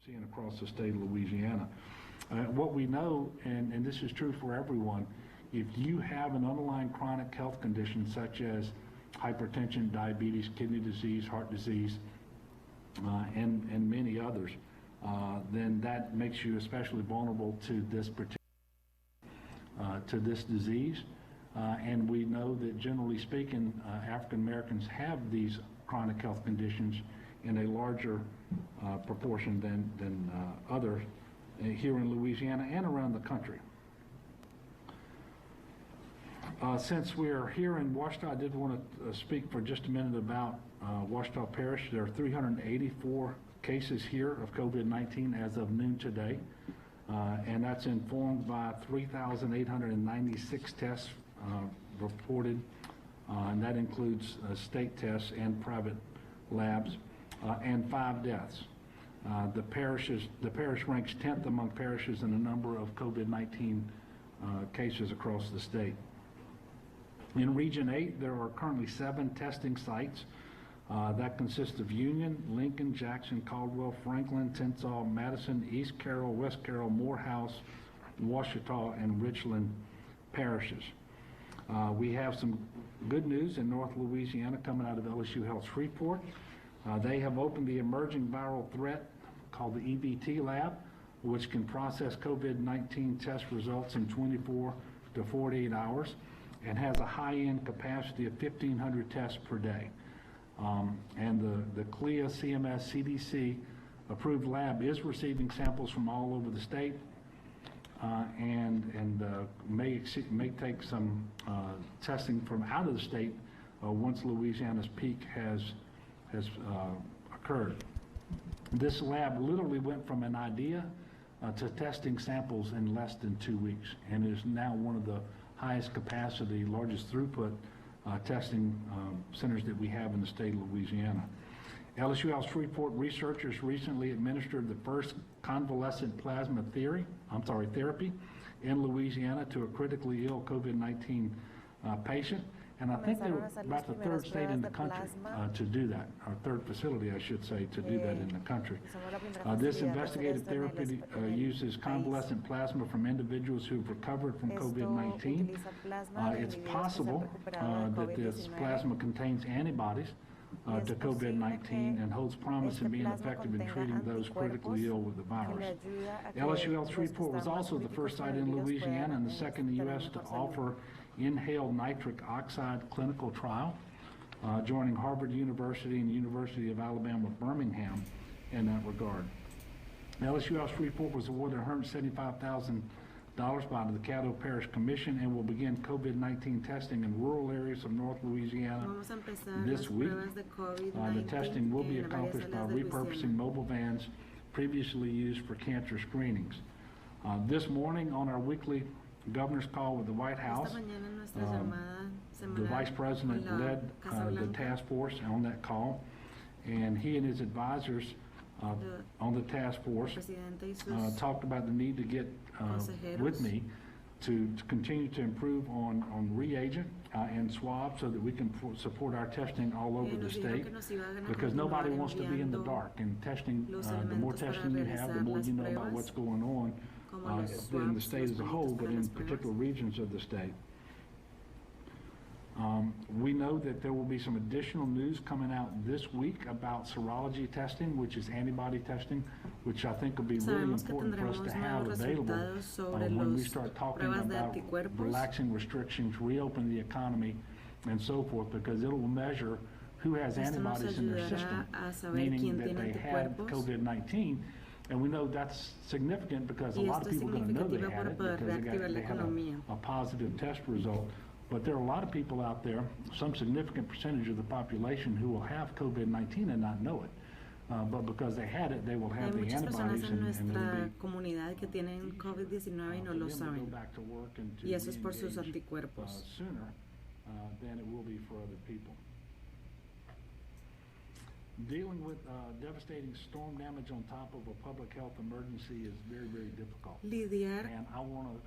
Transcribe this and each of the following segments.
seeing across the state of Louisiana. What we know, and this is true for everyone, if you have an underlying chronic health condition such as hypertension, diabetes, kidney disease, heart disease, and many others, then that makes you especially vulnerable to this disease. And we know that generally speaking, African Americans have these chronic health conditions in a larger proportion than others here in Louisiana and around the country. Since we're here in Ouachita, I did want to speak for just a minute about Ouachita Parish. There are 384 cases here of COVID-19 as of noon today, and that's informed by 3,896 tests reported, and that includes state tests and private labs, and 5 deaths. The parish ranks 10th among parishes in the number of COVID-19 cases across the state. In Region 8, there are currently 7 testing sites. That consists of Union, Lincoln, Jackson, Caldwell, Franklin, Tensas, Madison, East Carroll, West Carroll, Morehouse, Ouachita, and Richland parishes. We have some good news in North Louisiana coming out of LSU Health Shreveport. They have opened the emerging viral threat called the EBT lab, which can process COVID-19 test results in 24 to 48 hours and has a high-end capacity of 1,500 tests per day. And the CLIA CMS CDC approved lab is receiving samples from all over the state, and may take some testing from out of the state once Louisiana's peak has occurred. This lab literally went from an idea to testing samples in less than 2 weeks, and is now one of the highest capacity, largest throughput testing centers that we have in the state of Louisiana. LSU Health Shreveport researchers recently administered the first convalescent plasma therapy in Louisiana to a critically ill COVID-19 patient. And I think they're about the 3rd state in the country to do that, or 3rd facility, I should say, to do that in the country. This investigative therapy uses convalescent plasma from individuals who've recovered from COVID-19. It's possible that this plasma contains antibodies to COVID-19 and holds promise in being effective in treating those critically ill with the virus. LSU Health Shreveport was also the first site in Louisiana and the second in the U.S. to offer inhaled nitric oxide clinical trial, joining Harvard University and University of Alabama Birmingham in that regard. LSU Health Shreveport was awarded $175,000 by the Caddo Parish Commission and will begin COVID-19 testing in rural areas of North Louisiana this week. The testing will be accomplished by repurposing mobile vans previously used for cancer screenings. This morning on our weekly governor's call with the White House, the Vice President led the task force on that call, and he and his advisors on the task force talked about the need to get with me to continue to improve on reagent and swab so that we can support our testing all over the state, because nobody wants to be in the dark, and testing, the more testing you have, the more you know about what's going on in the state as a whole, but in particular regions of the state. We know that there will be some additional news coming out this week about serology testing, which is antibody testing, which I think will be really important for us to have available when we start talking about relaxing restrictions, reopen the economy, and so forth, because it will measure who has antibodies in their system, meaning that they had COVID-19. And we know that's significant because a lot of people are going to know they had it because they had a positive test result. But there are a lot of people out there, some significant percentage of the population, who will have COVID-19 and not know it. But because they had it, they will have the antibodies, and it'll comunidad que tienen COVID-19 y no lo saben. Y eso es por sus anticuerpos. Sooner than it will be for other people. Dealing with devastating storm damage on top of a public health emergency is very, very difficult. Lidiar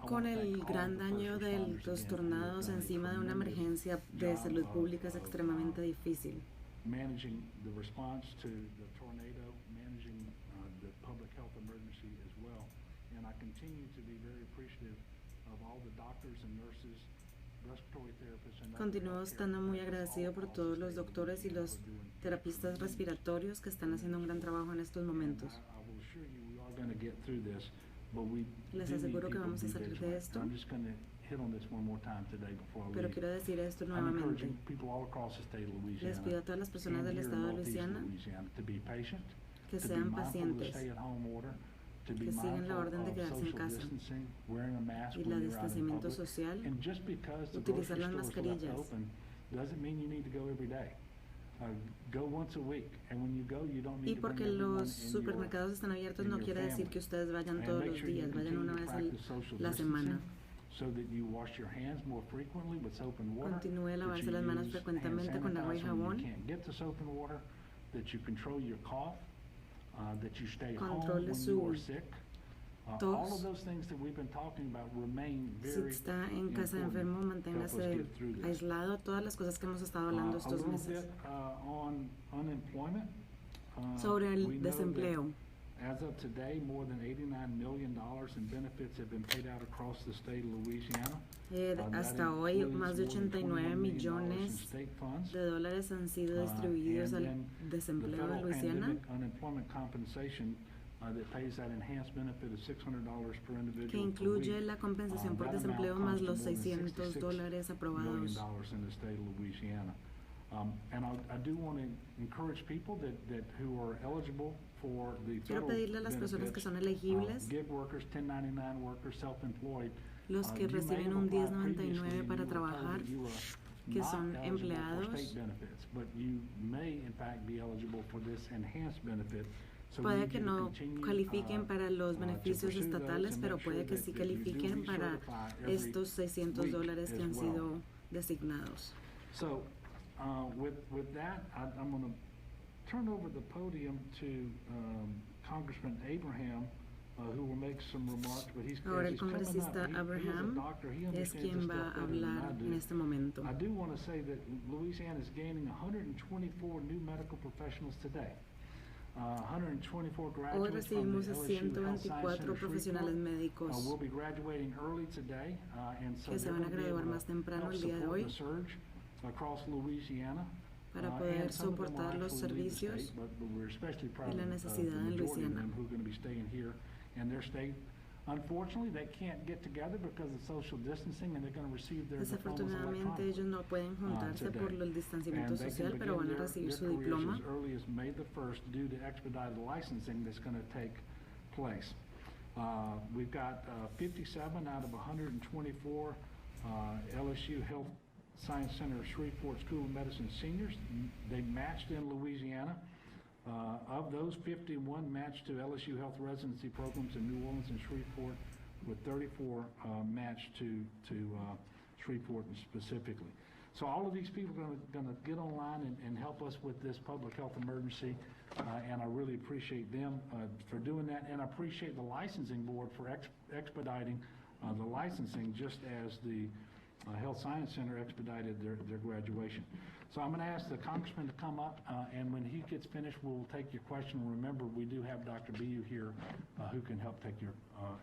con el gran daño de los tornados encima de una emergencia de salud pública es extremadamente difícil. Managing the response to the tornado, managing the public health continue to be very appreciative of all the doctors and nurses, respiratory therapists, and other Continúo healthcare estando muy professionals agradecido all por across todos the los state of doctores y Louisiana los who are doing terapistas tremendous respiratorios que están haciendo un gran trabajo en estos And momentos. I will assure you we are going to get through this, but we Les do need aseguro que people vamos to a be salir de vigilant. esto. I'm just going to hit on this one more time today before I Pero leave. quiero decir esto I'm nuevamente. encouraging people all across the state of Louisiana Les pido a todas las personas and del here in estado de Northeast Luisiana Louisiana to be patient, que to be sean mindful of the pacientes, stay-at-home order, to be que sigan la mindful orden de of quedarse en social casa distancing, wearing a mask y when el you're out in distanciamiento public. social, And just because the utilizar grocery las store is left mascarillas. open doesn't mean you need to go every day. Go once a week, and when you go, you don't Y need to porque bring everyone los in supermercados están abiertos in no your quiere decir family. que ustedes vayan And todos make los sure you días, vayan continue una to vez practice social la distancing semana. so that you wash your hands more frequently with soap and water. Continúe a that lavarse you las manos use frecuentemente hand con agua y sanitizer when jabón. you can't get to soap and water, that you control your cough, that you stay home Controle when su you are sick. All tos. of those things that we've been talking about remain Si very está en casa important enfermo, to help us manténgase get through this. aislado. Todas las cosas que hemos estado hablando A estos little meses. bit on unemployment. Sobre el We know that desempleo. as of today, more than $89 million in benefits have been paid out across the state of Louisiana. That Hasta hoy, includes más de more than 89 $21 million in millones state funds. de dólares han sido distribuidos And al then the desempleo en federal Luisiana, pandemic unemployment compensation that pays that enhanced benefit of $600 per individual que per incluye week. la compensación por That amount desempleo comes más to los more than $600 $66 million aprobados. in the state of Louisiana. And I do want to encourage people that who are eligible for the Quiero federal pedirle a las personas que benefits, son elegibles, gig workers, 1099 workers, self-employed. los que You may reciben have un applied 1099 previously para and you were told trabajar, that you were que not son eligible for empleados. state benefits, but you may in fact be eligible for this enhanced benefit. So we Puede need que you to no continue, califiquen para los to beneficios pursue those estatales, and pero make sure puede que that sí you do califiquen para recertify every estos $600 week que han as sido well. designados. So, with that, I'm going to turn over the podium to Congressman Abraham, who will make some remarks, but he's Ahora as el he's coming up, congresista he is a Abraham doctor, he es understands this quien va stuff a better than hablar I do. en este momento. I do want to say that Louisiana is gaining 124 new medical professionals today. 124 Hoy graduates from recibimos the a LSU Health Science 124 Center profesionales Shreveport. médicos We'll be graduating early today, and so que se they're van a going to be graduar able más to temprano help el día de support hoy the surge across Louisiana. para poder And some of them will soportar los actually leave the servicios state, but we're especially proud y la of necesidad the en majority of Luisiana. them who are going to be staying here in their state. Unfortunately, they can't get together because of social distancing, and they're going to receive their diplomas Desafortunadamente ellos electronically. no pueden juntarse today. por el distanciamiento And they social, can pero van a begin recibir their su careers diploma. as early as May the 1st due to expedited licensing that's going to take place. We've got 57 out of 124 LSU Health Science Center Shreveport School of Medicine seniors. They matched in Louisiana. Of those, 51 matched to LSU Health residency programs in New Orleans and Shreveport, with 34 matched to Shreveport specifically. So all of these people are going to get online and help us with this public health emergency, and I really appreciate them for doing that, and I appreciate the licensing board for expediting the licensing, just as the Health Science Center expedited their graduation. So I'm going to ask the congressman to come up, and when he gets finished, we'll take your question. Remember, we do have Dr. Bu here who can help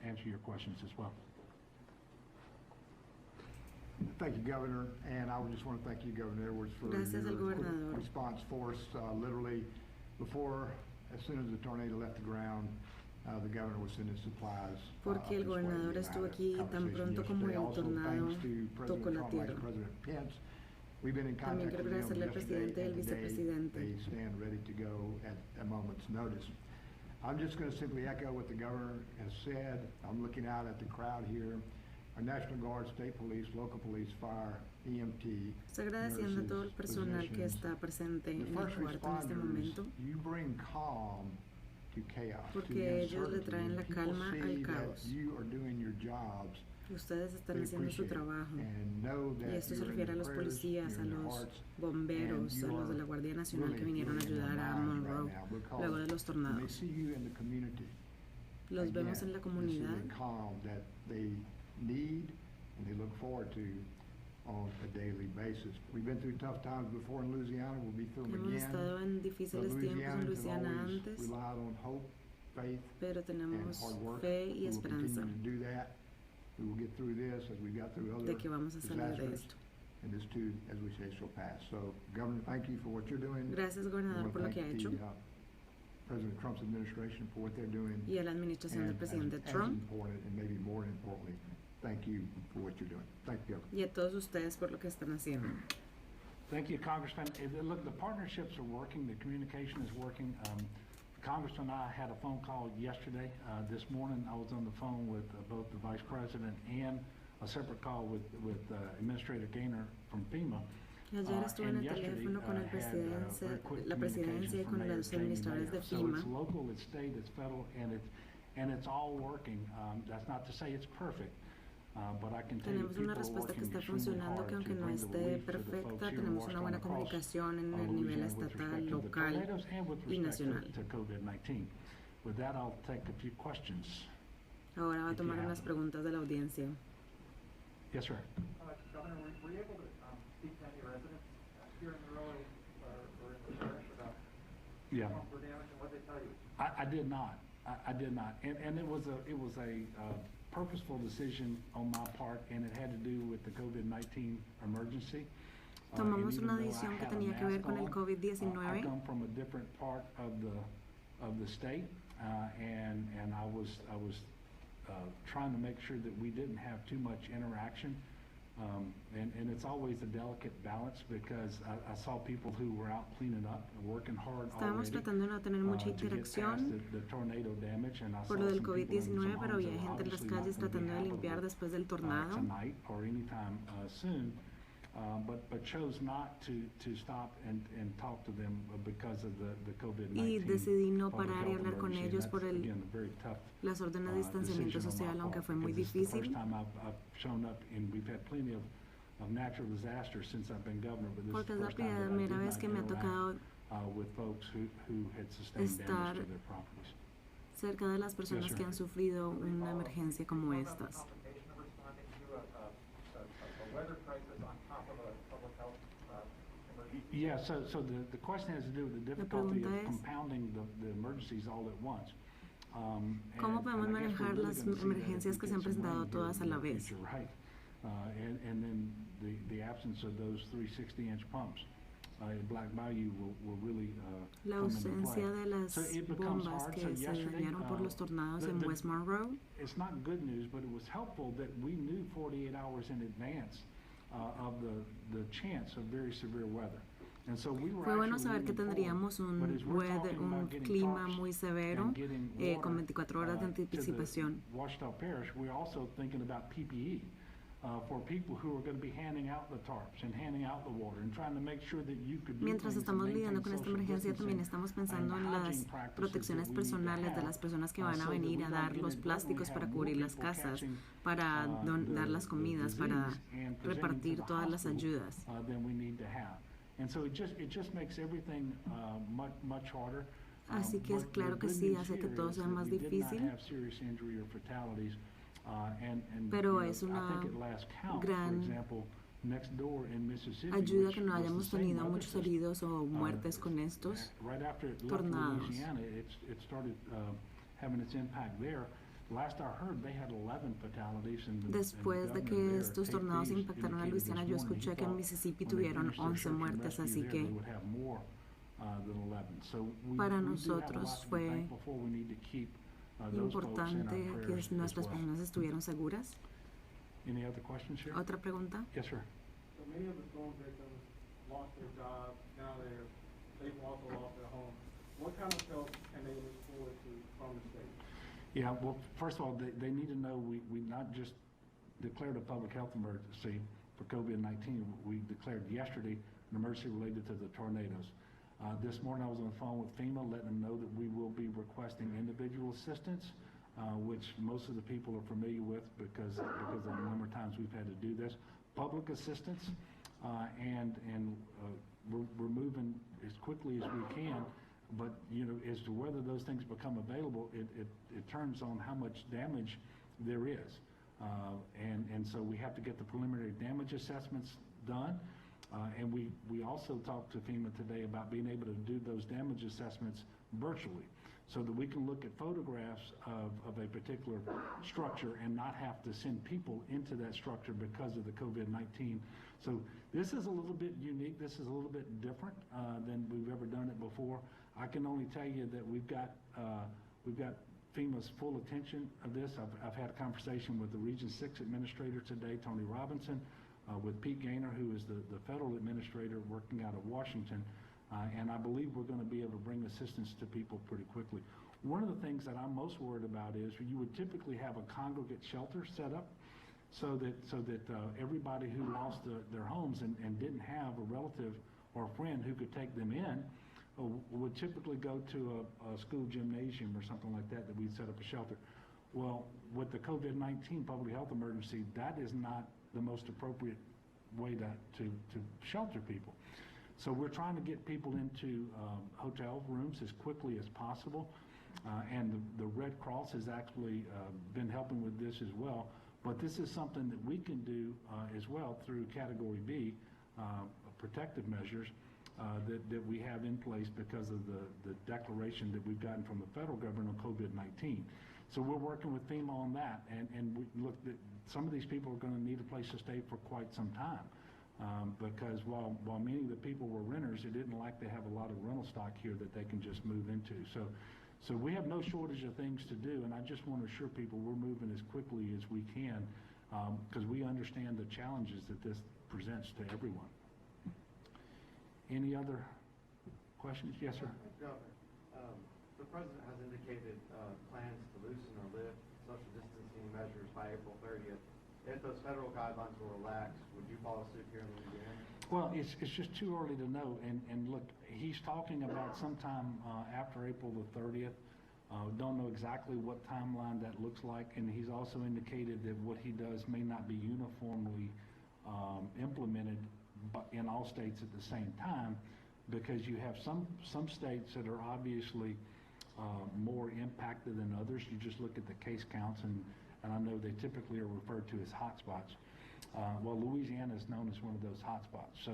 answer your questions as well. Thank you, Governor, and I would just want to thank you, Governor Edwards, for Gracias al your quick gobernador. response for us. Literally, as soon as the tornado left the ground, the governor was sending supplies. Porque el gobernador estuvo aquí tan pronto como el tornado tocó la tierra. President Pence, we've been in También contact quiero with them agradecerle al presidente y yesterday, al and today vicepresidente. they stand ready to go at a moment's notice. I'm just going to simply echo what the governor has said. I'm looking out at the crowd here. Our National Guard, State Police, local police, fire, EMT, Estoy agradeciendo a todo el personal que está presente en el cuarto en este momento, you bring calm to chaos, porque to the ellos le uncertainty. traen la People calma see al that caos. you are doing your jobs. Ustedes están They haciendo su appreciate it. trabajo. And know that Y esto se you're in refiere a their los prayers, policías, you're a in their los hearts, bomberos, and a you los de la are Guardia Nacional que really vinieron a in their ayudar a minds Monroe right now, because luego de los when they tornados. see you in the community, Los vemos again, en la this is comunidad. the calm that they need and they look forward to on a daily basis. We've been through tough times before in Louisiana. We'll be through them Hemos again. estado en But difíciles tiempos en Louisianans have Luisiana always antes. relied on hope faith pero and tenemos hard work. fe y We will continue esperanza to do that. We will get through this as we got through other de que vamos a salir de disasters. esto. And this too, as we say, shall pass. So, Governor, thank you for what you're doing. Gracias, We gobernador, wanna por lo que ha thank hecho, the, President Trump's administration for what they're doing. y a la administración del And presidente as Trump, important, and maybe more importantly, thank you for what you're doing. Thank you, Governor. y a todos ustedes por lo que están haciendo. Thank you, Congressman. Look, the partnerships are working, the communication is working. Congressman and I had a phone call yesterday. This morning, I was on the phone with both the Vice President and a separate call with Administrator Gaynor from FEMA. Ayer estuve en el teléfono con la presidencia y con los administradores de So FEMA. it's local, it's state, it's federal, and it's all working. That's not to say it's perfect, but I can tell you Tenemos una people are respuesta que working está extremely funcionando, hard que aunque to no bring the esté relief to the perfecta, folks here in tenemos una Washington buena across, comunicación en el nivel Louisiana with estatal, respect to the local tornadoes and with y respect nacional. to COVID-19. With that, I'll take a few questions. Ahora va a If you tomar have unas them. preguntas de la audiencia. Yes, sir. Governor, were you able to speak to any residents here in the rural or in the parish about Yeah. bumper damage and what they tell you? I did not. I did not. And it was a purposeful decision on my part, and it had to do with the COVID-19 emergency. Tomamos And una even though I decisión que had a tenía que ver mask con el on, I COVID-19. come from a different part of the state, and I was trying to make sure that we didn't have too much interaction. And it's always a delicate balance because I saw people who were out cleaning up and working hard Estábamos already tratando de no tener mucha to get past interacción the tornado damage, and I por saw lo del some people in some COVID-19, pero homes había that are gente en las obviously not calles gonna be tratando de limpiar habitable, después del tornado. tonight or anytime soon, but chose not to stop and talk to them because of the COVID-19. Y decidí no public parar y health hablar con emergency, and ellos that's, por again, a very tough las órdenes de distanciamiento decision on social, my aunque part, fue muy because it's the difícil. first time I've shown up, and we've had plenty of natural disasters since I've been governor, but this Porque is es the la first time that I primera did vez not que me ha interact tocado with folks who had sustained estar damage to their properties. cerca de las personas sir. que han sufrido una emergencia como What about the estas. complication of responding to a weather crisis on top of a public health emergency? Yeah, so the question has to do with the difficulty pregunta of es, compounding the emergencies all at once. ¿Cómo podemos and I guess we're manejar really las gonna see that emergencias if que we se han get some presentado rain todas here a in la the vez? future, right? And then the absence of those 360-inch pumps in Black Bayou will really La come into play. ausencia de las So it becomes bombas hard. que So se yesterday, dañaron por los tornados en the- West Monroe. it's not good news, but it was helpful that we knew 48 hours in advance of the chance of very severe weather. And so we were Fue bueno actually saber que moving tendríamos forward. But as we're talking un about getting clima tarps muy severo and getting con water, 24 horas de to the anticipación. Washita Parish, we're also thinking about PPE for people who are going to be handing out the tarps and handing out the water and trying to make sure that you could do Mientras things and estamos maintain lidiando con esta social emergencia, también distancing estamos and pensando en hygiene las practices protecciones that we need to personales de have, las personas que van so a that we venir a don't dar get los in a problem plásticos we para have cubrir more las people casas, catching, para dar las comidas, para disease and presenting to repartir the todas las hospital, ayudas. than we need to have. And so it just makes everything much harder. Así que es But claro the que good sí, news hace que here todo is sea that más we did not difícil, have serious injury or fatalities. And pero you know, es una I think at last count, for gran example, next door in Mississippi, ayuda which que no was the hayamos same tenido weather muchos system, heridos o muertes con estos right after it left tornados. Louisiana, it started having its impact there. Last I heard, they had 11 fatalities, and the Después de governor que there, estos Tate tornados Reeves, impactaron a indicated Luisiana, this yo morning he escuché que en thought Mississippi when they tuvieron finished their 11 search and muertes, rescue así there, que they would have more than 11. So para we do have a nosotros lot to be fue thankful for. We need to keep those folks in importante our que prayers as nuestras well. personas estuvieron seguras. Any other questions here? ¿Otra pregunta? Yes, sir. So many of the storm victims lost their jobs, now they've also lost their homes. What kind of help can they look forward to from the state? Yeah, well, first of all, they need to know we not just declared a public health emergency for COVID-19. We declared yesterday an emergency related to the tornadoes. This morning I was on the phone with FEMA, letting them know that we will be requesting individual assistance, which most of the people are familiar with because of the number of times we've had to do this. Public assistance, and we're moving as quickly as we can. But, you know, as to whether those things become available, it turns on how much damage there is. And so we have to get the preliminary damage assessments done. And we also talked to FEMA today about being able to do those damage assessments virtually. so that we can look at photographs of a particular structure and not have to send people into that structure because of the COVID-19. So this is a little bit unique. This is a little bit different than we've ever done it before. I can only tell you that we've got FEMA's full attention of this. I've had a conversation with the Region 6 administrator today, Tony Robinson, with Pete Gaynor, who is the federal administrator working out of Washington. And I believe we're going to be able to bring assistance to people pretty quickly. One of the things that I'm most worried about is you would typically have a congregate shelter set up so that everybody who lost their homes and didn't have a relative or a friend who could take them in would typically go to a school gymnasium or something like that we'd set up a shelter. Well, with the COVID-19 public health emergency, that is not the most appropriate way to shelter people. So we're trying to get people into hotel rooms as quickly as possible, and the Red Cross has actually been helping with this as well. But this is something that we can do as well through Category B protective measures that we have in place because of the declaration that we've gotten from the federal government on COVID-19. So we're working with FEMA on that, and we look that some of these people are going to need a place to stay for quite some time. Because while many of the people were renters, it didn't like they have a lot of rental stock here that they can just move into. So we have no shortage of things to do, and I just want to assure people we're moving as quickly as we can because we understand the challenges that this presents to everyone. Any other questions? Yes, sir. Governor, the President has indicated plans to loosen or lift social distancing measures by April 30th. If those federal guidelines were relaxed, would you follow suit here in Louisiana? Well, it's just too early to know. And look, he's talking about sometime after April the 30th. Don't know exactly what timeline that looks like. And he's also indicated that what he does may not be uniformly implemented in all states at the same time, because you have some states that are obviously more impacted than others. You just look at the case counts, and I know they typically are referred to as hotspots. Well, Louisiana is known as one of those hotspots. So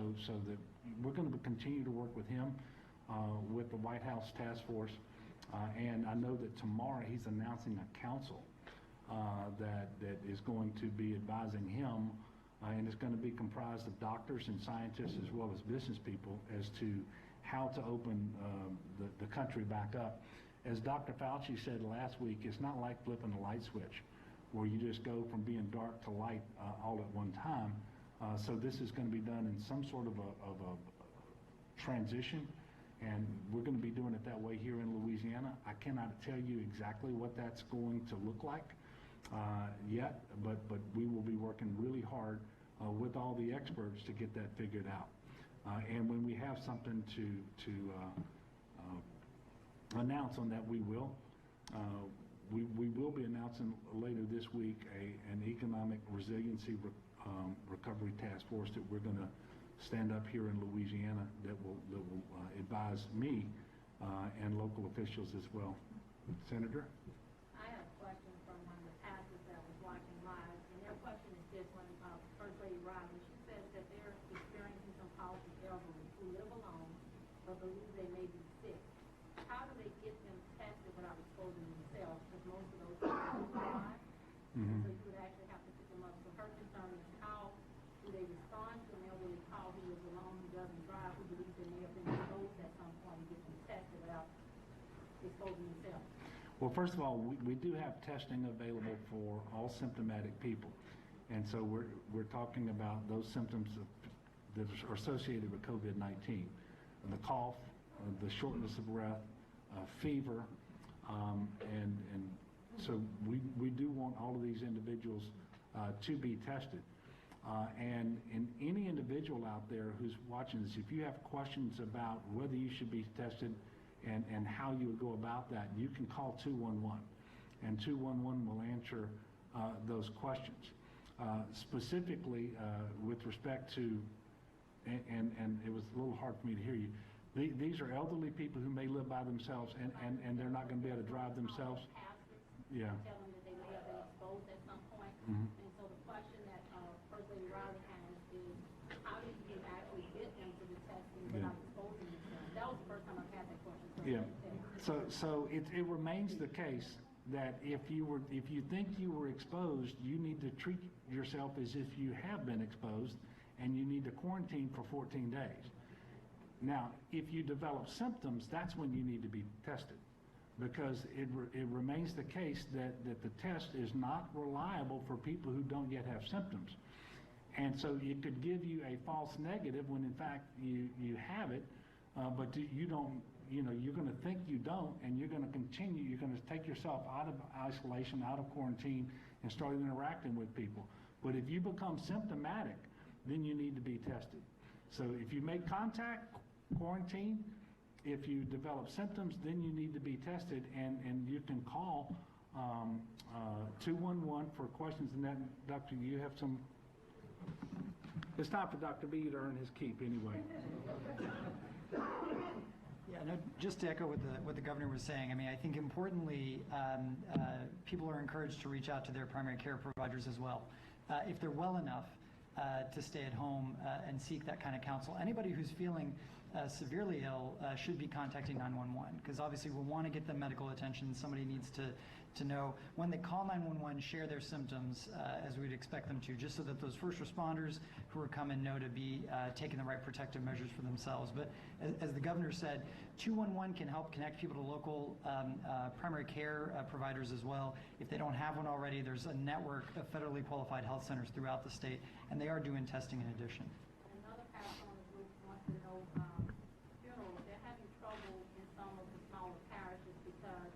that we're going to continue to work with him, with the White House task force, and I know that tomorrow he's announcing a council that is going to be advising him, and it's going to be comprised of doctors and scientists as well as business people as to how to open the country back up. As Dr. Fauci said last week, it's not like flipping a light switch where you just go from being dark to light all at one time. So this is going to be done in some sort of a transition, and we're going to be doing it that way here in Louisiana. I cannot tell you exactly what that's going to look like yet, but we will be working really hard with all the experts to get that figured out. And when we have something to announce on that, we will. We will be announcing later this week an economic resiliency recovery task force that we're going to stand up here in Louisiana that will advise me and local officials as well. Senator? I have a question from one of the pastors that was watching live, and their question is this one, First Lady Riley. She says that they're experiencing some powerful elderly who live alone but believe they may be sick. How do they get them tested without exposing themselves? Because most of those people do drive, so you would actually have to pick them up. So her concern is how do they respond to an elderly call who is alone, who doesn't drive, who believes they may have been exposed at some point, and get them tested without exposing themselves? Well, first of all, we do have testing available for all symptomatic people. And so we're talking about those symptoms that are associated with COVID-19. The cough, the shortness of breath, fever, and so we do want all of these individuals to be tested. And in any individual out there who's watching this, if you have questions about whether you should be tested and how you would go about that, you can call 211, and 211 will answer those questions. Specifically with respect to, and it was a little hard for me to hear you, these are elderly people who may live by themselves and they're not going to be able to drive themselves. Yeah. Tell them that they may have been exposed at some point. Mm-hmm. And so the question that First Lady Riley has is, how do you actually get them to the testing without exposing themselves? That was the first time I've had that question. So Yeah. So it remains the case that if you think you were exposed, you need to treat yourself as if you have been exposed, and you need to quarantine for 14 days. Now, if you develop symptoms, that's when you need to be tested, because it remains the case that the test is not reliable for people who don't yet have symptoms. And so it could give you a false negative when in fact you have it, but you don't, you're going to think you don't, and you're going to continue, you're going to take yourself out of isolation, out of quarantine, and start interacting with people. But if you become symptomatic, then you need to be tested. So if you make contact, quarantine. If you develop symptoms, then you need to be tested, and you can call 211 for questions. And that, Doctor, you have some. It's time for Dr. B to earn his keep anyway. Yeah, no, just to echo what the governor was saying, I mean, I think importantly, people are encouraged to reach out to their primary care providers as well. If they're well enough to stay at home and seek that kind of counsel. Anybody who's feeling severely ill should be contacting 911, because obviously we'll want to get them medical attention. Somebody needs to know when they call 911, share their symptoms as we'd expect them to, just so that those first responders who are coming know to be taking the right protective measures for themselves. But as the governor said, 211 can help connect people to local primary care providers as well. If they don't have one already, there's a network of federally qualified health centers throughout the state, and they are doing testing in addition. Another pastor on the group wants to know funerals. They're having trouble in some of the smaller parishes because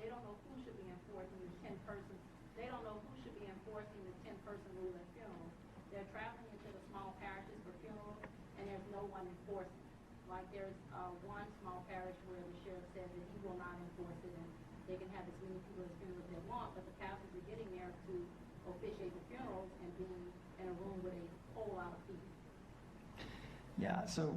they don't know who should be enforcing the 10-person. They don't know who should be enforcing the 10-person rule at funerals. They're traveling into the small parishes for funerals, and there's no one enforcing. Like there's one small parish where the sheriff said that he will not enforce it, and they can have as many people as funerals they want, but the pastors are getting there to officiate the funerals and being in a room with a whole lot of people. Yeah, so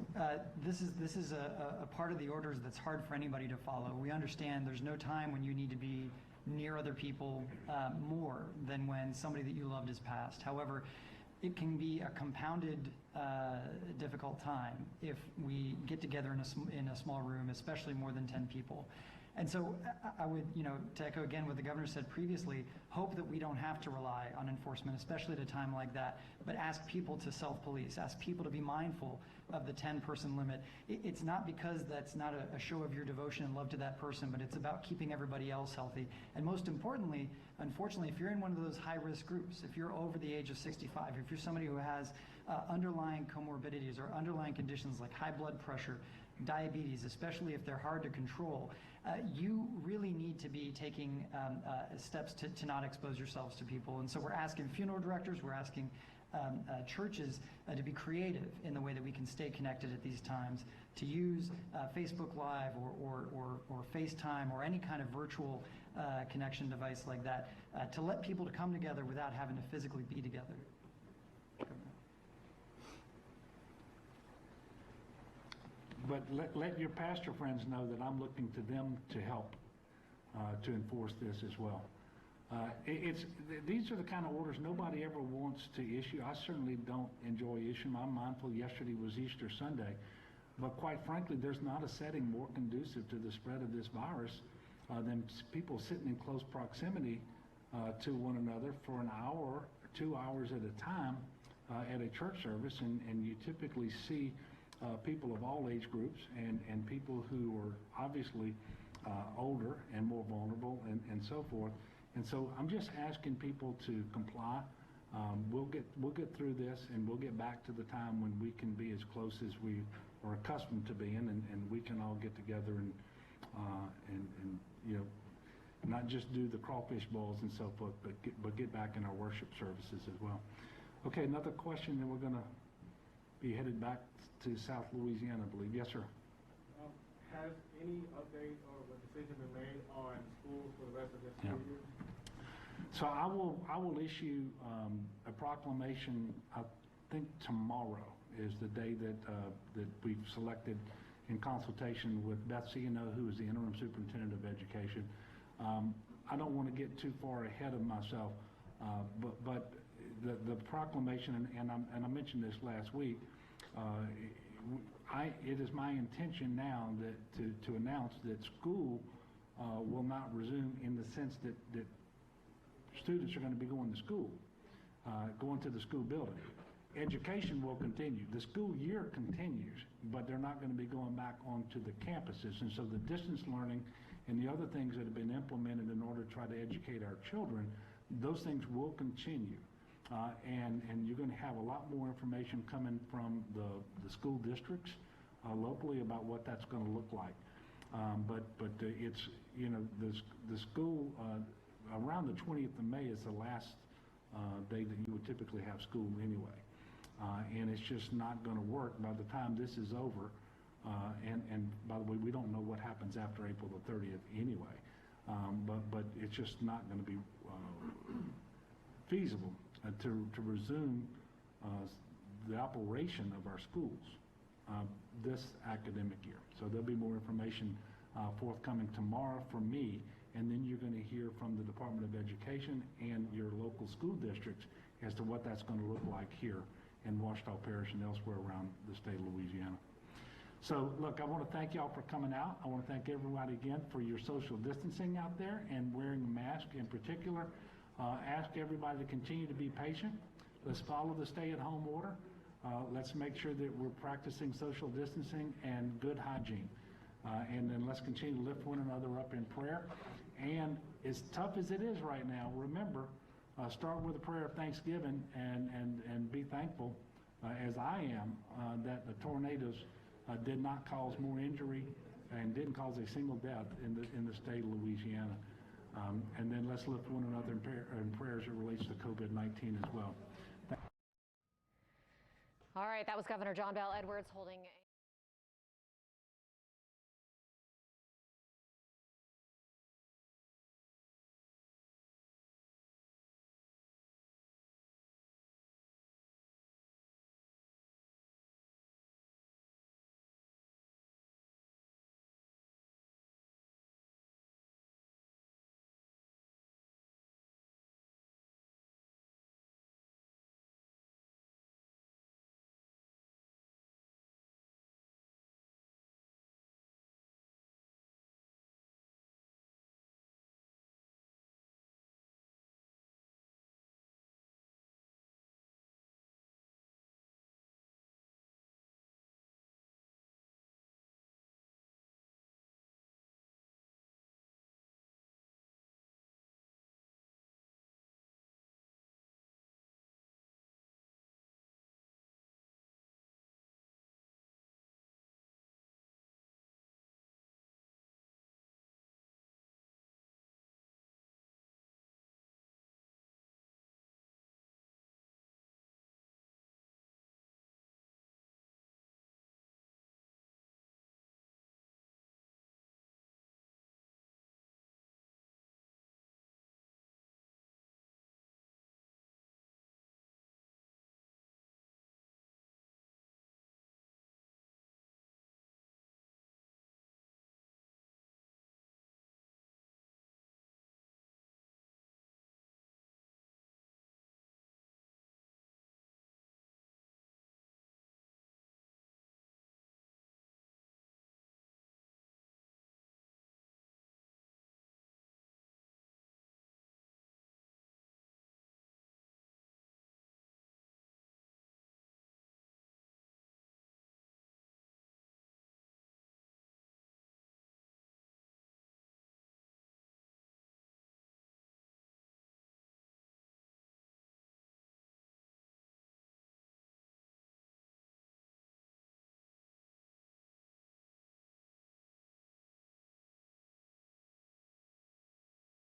this is a part of the orders that's hard for anybody to follow. We understand there's no time when you need to be near other people more than when somebody that you loved has passed. However, it can be a compounded difficult time if we get together in a small room, especially more than 10 people. And so I would, to echo again what the governor said previously, hope that we don't have to rely on enforcement, especially at a time like that, but ask people to self-police, ask people to be mindful of the 10-person limit. It's not because that's not a show of your devotion and love to that person, but it's about keeping everybody else healthy. And most importantly, unfortunately, if you're in one of those high-risk groups, if you're over the age of 65, if you're somebody who has underlying comorbidities or underlying conditions like high blood pressure, diabetes, especially if they're hard to control, you really need to be taking steps to not expose yourselves to people. And so we're asking funeral directors, we're asking churches to be creative in the way that we can stay connected at these times, to use Facebook Live or FaceTime or any kind of virtual connection device like that to let people to come together without having to physically be together. But let your pastor friends know that I'm looking to them to help to enforce this as well. These are the kind of orders nobody ever wants to issue. I certainly don't enjoy issuing. I'm mindful yesterday was Easter Sunday, but quite frankly, there's not a setting more conducive to the spread of this virus than people sitting in close proximity to one another for an hour or 2 hours at a time at a church service, and you typically see people of all age groups and people who are obviously older and more vulnerable and so forth. And so I'm just asking people to comply. We'll get through this, and we'll get back to the time when we can be as close as we are accustomed to being, and we can all get together and not just do the crawfish bowls and so forth, but get back in our worship services as well. Okay, another question, then we're going to be headed back to South Louisiana, I believe. Yes, sir. Has any update or decision been made on schools for the rest of this school year? So I will issue a proclamation. I think tomorrow is the day that we've selected in consultation with Beth Ciano, who is the interim superintendent of education. I don't want to get too far ahead of myself, but the proclamation, and I mentioned this last week, it is my intention now to announce that school will not resume in the sense that students are going to be going to school, going to the school building. Education will continue. The school year continues, but they're not going to be going back onto the campuses. And so the distance learning and the other things that have been implemented in order to try to educate our children, those things will continue. And you're going to have a lot more information coming from the school districts locally about what that's going to look like. But it's, you know, the school, around the 20th of May is the last day that you would typically have school anyway. And it's just not going to work by the time this is over. And by the way, we don't know what happens after April the 30th anyway. But it's just not going to be feasible to resume the operation of our schools this academic year. So there'll be more information forthcoming tomorrow from me, and then you're going to hear from the Department of Education and your local school districts as to what that's going to look like here in Ouachita Parish and elsewhere around the state of Louisiana. So look, I want to thank y'all for coming out. I want to thank everybody again for your social distancing out there and wearing a mask in particular. Ask everybody to continue to be patient. Let's follow the stay-at-home order. Let's make sure that we're practicing social distancing and good hygiene. And then let's continue to lift one another up in prayer. And as tough as it is right now, remember, start with a prayer of thanksgiving and be thankful, as I am, that the tornadoes did not cause more injury and didn't cause a single death in the state of Louisiana. And then let's lift one another in prayer as it relates to COVID-19 as well. All right, that was Governor John Bell Edwards holding